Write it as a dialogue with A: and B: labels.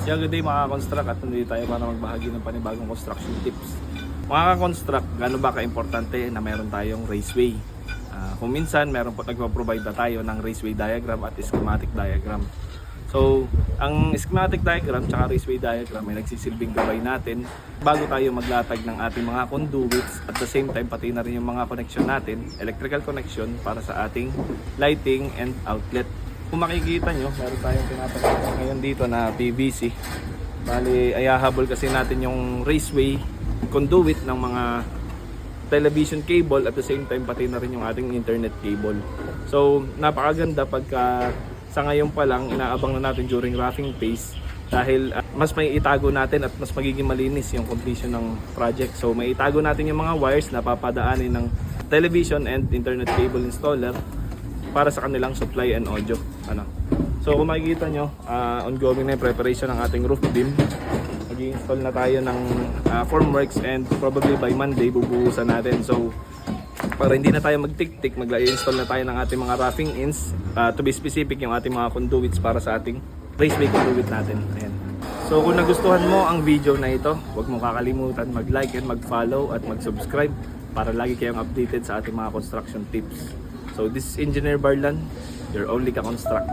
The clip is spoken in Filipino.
A: Yeah, good day mga ka-construct at nandito tayo para magbahagi ng panibagong construction tips. Mga ka-construct, gaano ba ka-importante na meron tayong raceway? Kung minsan, meron po nagpo-provide na tayo ng raceway diagram at schematic diagram. So, ang schematic diagram at raceway diagram ay nagsisilbing gabay natin bago tayo maglatag ng ating mga conduits at the same time pati na rin yung mga connection natin, electrical connection para sa ating lighting and outlet. Kung makikita nyo, meron tayong pinapakita ngayon dito na PVC. Bali, ayahabol kasi natin yung raceway conduit ng mga television cable at the same time pati na rin yung ating internet cable. So, napakaganda pagka sa ngayon pa lang inaabang na natin during roughing phase dahil mas may itago natin at mas magiging malinis yung completion ng project. So, may itago natin yung mga wires na papadaanin ng television and internet cable installer para sa kanilang supply and audio. So kung makikita nyo, ongoing na yung preparation ng ating roof beam. Mag-i-install na tayo ng formworks and probably by Monday bubuhusan natin. So para hindi na tayo magtik-tik, mag-i-install na tayo ng ating mga roughing ins, to be specific yung ating mga conduits para sa ating raceway conduit natin. Ayan. So kung nagustuhan mo ang video na ito, huwag mong kakalimutan mag-like and mag-follow at mag-subscribe para lagi kayong updated sa ating mga construction tips. So this is Engineer Barlan, your only ka-construct.